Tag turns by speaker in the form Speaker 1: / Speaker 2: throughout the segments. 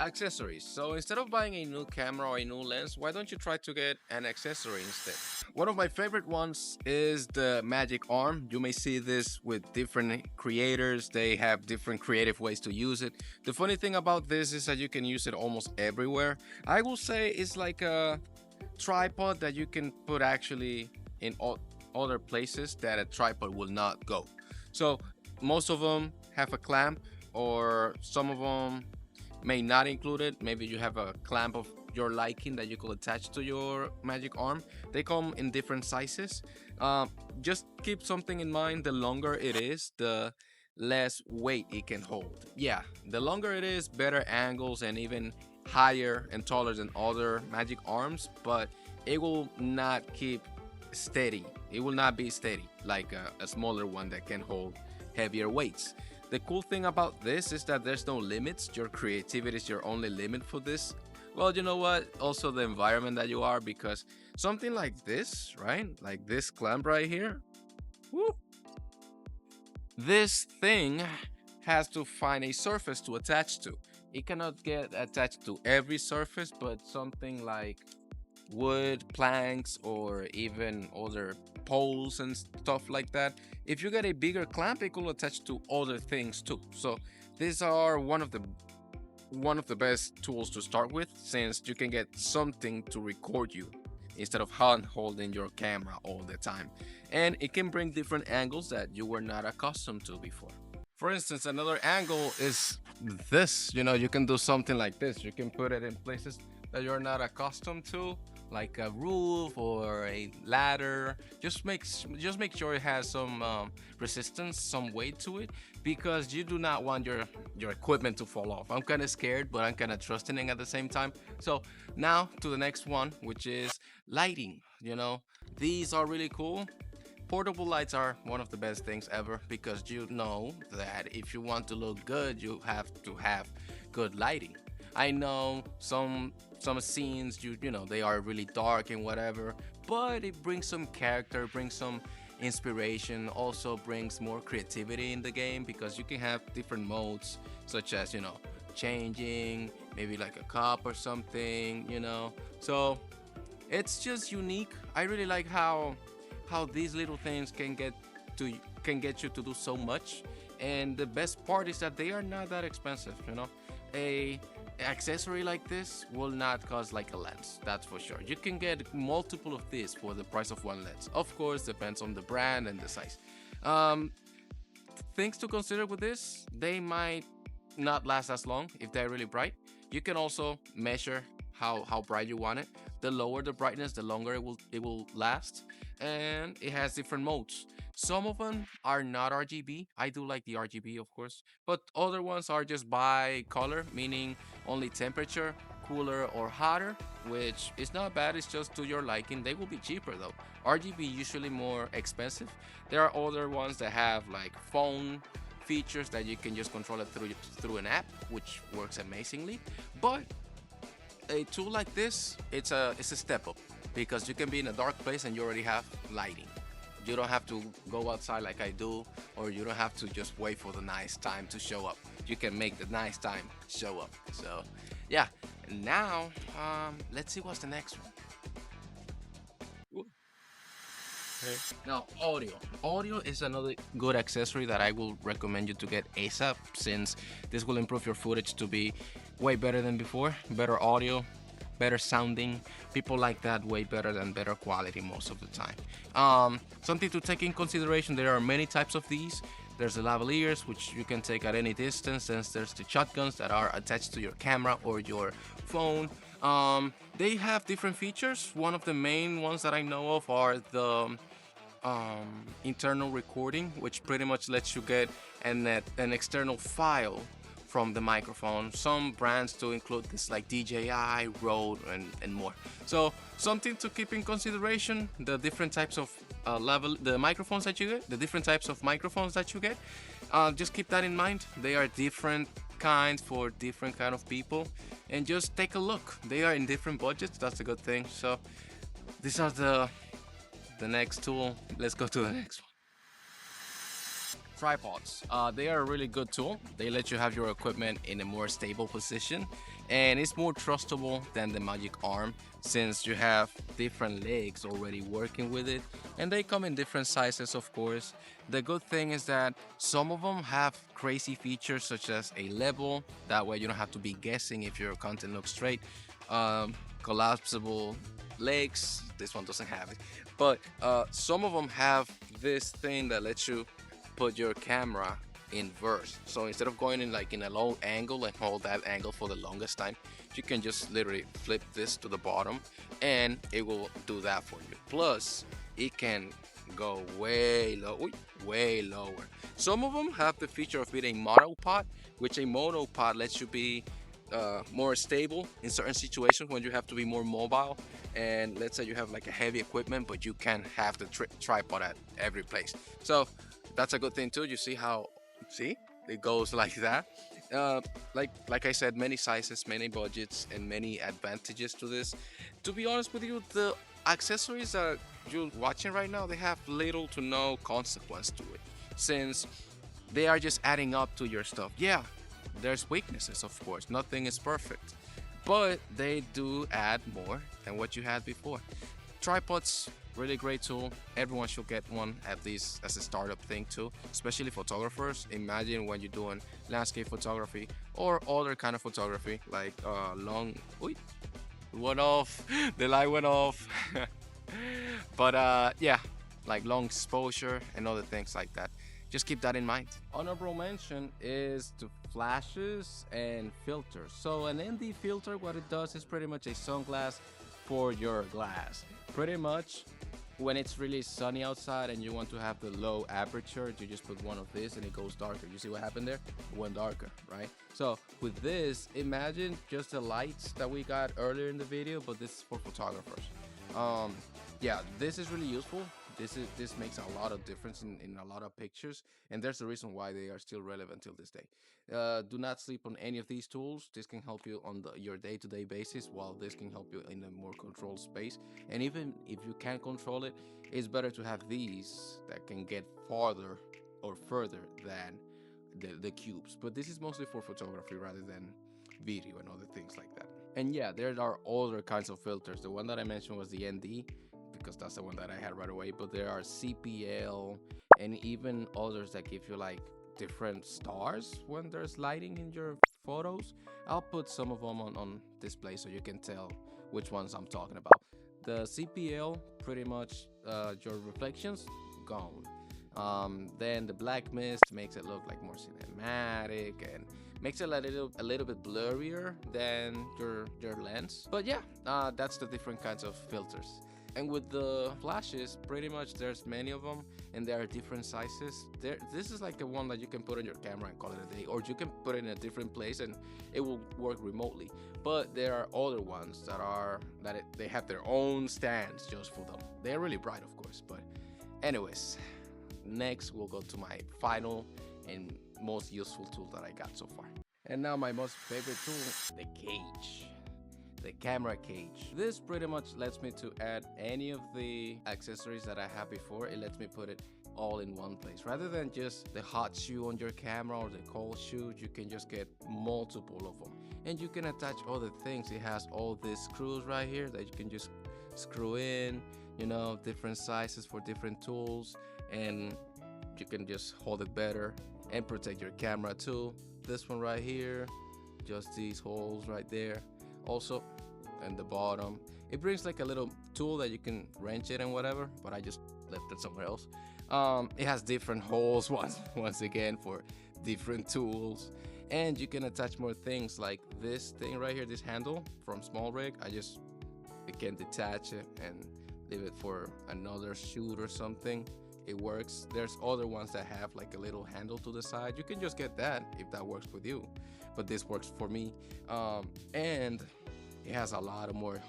Speaker 1: Accessories. So instead of buying a new camera or a new lens, why don't you try to get an accessory instead? One of my favorite ones is the magic arm. You may see this with different creators. They have different creative ways to use it. The funny thing about this is that you can use it almost everywhere. I will say it's like a tripod that you can put actually in other places that a tripod will not go. So most of them have a clamp, or some of them may not include it. Maybe you have a clamp of your liking that you could attach to your magic arm. They come in different sizes. Just keep something in mind: the longer it is, the less weight it can hold. Yeah, the longer it is, better angles and even higher and taller than other magic arms, but it will not keep steady. It will not be steady like a smaller one that can hold heavier weights. The cool thing about this is that there's no limits. Your creativity is your only limit for this. Well, you know what? Also, the environment that you are, because something like this, right? Like this clamp right here, whoop, this thing has to find a surface to attach to. It cannot get attached to every surface, but something like wood, planks, or even other poles and stuff like that. If you get a bigger clamp, it will attach to other things too. So these are one of the best tools to start with, since you can get something to record you instead of hand holding your camera all the time. And it can bring different angles that you were not accustomed to before. For instance, another angle is this. You can do something like this. You can put it in places that you're not accustomed to, like a roof or a ladder. Just make sure it has some resistance, some weight to it, because you do not want your equipment to fall off. I'm kind of scared, but I'm kind of trusting it at the same time. So now to the next one, which is lighting. These are really cool. Portable lights are one of the best things ever, because you know that if you want to look good, you have to have good lighting. I know some scenes, they are really dark and whatever, but it brings some character, brings some inspiration, also brings more creativity in the game, because you can have different modes, such as changing maybe like a cup or something. So it's just unique. I really like how these little things to can get you to do so much. And the best part is that they are not that expensive. A accessory like this will not cost like a lens, that's for sure. You can get multiple of these for the price of one lens. Of course, depends on the brand and the size. um Things to consider with this: they might not last as long if they're really bright. You can also measure how bright you want it. The lower the brightness, the longer it will last. And it has different modes. Some of them are not RGB. I do like the RGB, of course, but other ones are just by color, meaning only temperature, cooler or hotter, which is not bad. It's just to your liking. They will be cheaper though. RGB usually more expensive. There are other ones that have like phone features that you can just control it through an app, which works amazingly. But a tool like this, it's a step up, because you can be in a dark place and you already have lighting. You don't have to go outside like I do, or you don't have to just wait for the nice time to show up. You can make the nice time show up. So yeah. Now let's see what's the next one. Okay. Now, audio is another good accessory that I will recommend you to get ASAP, since this will improve your footage to be way better than before. Better audio, better sounding. People like that way better than better quality most of the time. Something to take in consideration: there are many types of these. There's the lavaliers, which you can take at any distance, and there's the shotguns that are attached to your camera or your phone. They have different features. One of the main ones that I know of are the internal recording, which pretty much lets you get an external file from the microphone. Some brands do include this, like DJI, Rode, and more. So something to keep in consideration: the different types of the microphones that you get, the different types of microphones that you get. Just keep that in mind. They are different kinds for different kind of people, and just take a look. They are in different budgets. That's a good thing. So these are the next tool. Let's go to the next one. Tripods. They are a really good tool. They let you have your equipment in a more stable position, and it's more trustable than the Magic Arm since you have different legs already working with it, and they come in different sizes, of course. The good thing is that some of them have crazy features such as a level. That way, you don't have to be guessing if your content looks straight. Collapsible legs. This one doesn't have it, but some of them have this thing that lets you put your camera inverse. So instead of going in like in a low angle and hold that angle for the longest time, you can just literally flip this to the bottom and it will do that for you. Plus, it can go way low, way lower. Some of them have the feature of being a monopod, which a monopod lets you be more stable in certain situations when you have to be more mobile. And let's say you have like a heavy equipment, but you can have the tripod at every place. So that's a good thing too. You see how, see, it goes like that. Like I said, many sizes, many budgets, and many advantages to this. To be honest with you, the accessories that you're watching right now, they have little to no consequence to it, since they are just adding up to your stuff. Yeah, there's weaknesses, of course. Nothing is perfect, but they do add more than what you had before. Tripods, really great tool. Everyone should get one at least as a startup thing too, especially photographers. Imagine when you're doing landscape photography or other kind of photography, like long. Wait, went off. The light went off. But yeah, like long exposure and other things like that. Just keep that in mind. Honorable mention is to flashes and filters. So an ND filter, what it does is pretty much a sunglass for your glass. Pretty much when it's really sunny outside and you want to have the low aperture, you just put one of this and it goes darker. You see what happened there? It went darker, right? So with this, imagine just the lights that we got earlier in the video, but this is for photographers. Yeah, this is really useful. This makes a lot of difference in a lot of pictures, and there's a reason why they are still relevant till this day. Do not sleep on any of these tools. This can help you on your day-to-day basis, while this can help you in a more controlled space. And even if you can't control it, it's better to have these that can get farther or further than the cubes. But this is mostly for photography rather than video and other things like that. And yeah, there are other kinds of filters. The one that I mentioned was the ND, because that's the one that I had right away. But there are CPL and even others that give you like different stars when there's lighting in your photos. I'll put some of them on display so you can tell which ones I'm talking about. The CPL, pretty much your reflections gone. Then the black mist makes it look like more cinematic and makes it a little bit blurrier than your lens. But yeah, that's the different kinds of filters. And with the flashes, pretty much there's many of them and there are different sizes. This is like a one that you can put on your camera and call it a day, or you can put it in a different place and it will work remotely. But there are other ones they have their own stands just for them. They're really bright, of course. But anyways, next we'll go to my final and most useful tool that I got so far. And now my most favorite tool, the cage. The camera cage. This pretty much lets me to add any of the accessories that I had before. It lets me put it all in one place. Rather than just the hot shoe on your camera or the cold shoe, you can just get multiple of them. And you can attach other things. It has all these screws right here that you can just screw in, you know, different sizes for different tools, and you can just hold it better and protect your camera too. This one right here, just these holes right there. Also, and the bottom, it brings like a little tool that you can wrench it and whatever, but I just left it somewhere else. It has different holes once again for different tools, and you can attach more things like this thing right here, this handle from Small Rig. It can detach it and leave it for another shoot or something. It works. There's other ones that have like a little handle to the side. You can just get that if that works with you, but this works for me. And it has a lot of more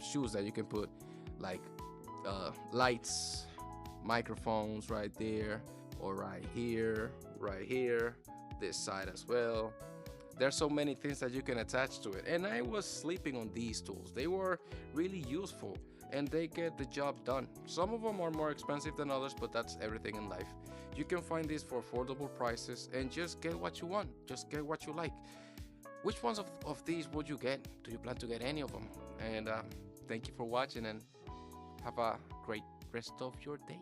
Speaker 1: shoes that you can put, like lights, microphones right there, or right here, this side as well. There's so many things that you can attach to it, and I was sleeping on these tools. They were really useful and they get the job done. Some of them are more expensive than others, but that's everything in life. You can find this for affordable prices and just get what you want. Just get what you like. Which ones of these would you get? Do you plan to get any of them? And thank you for watching and have a great rest of your day.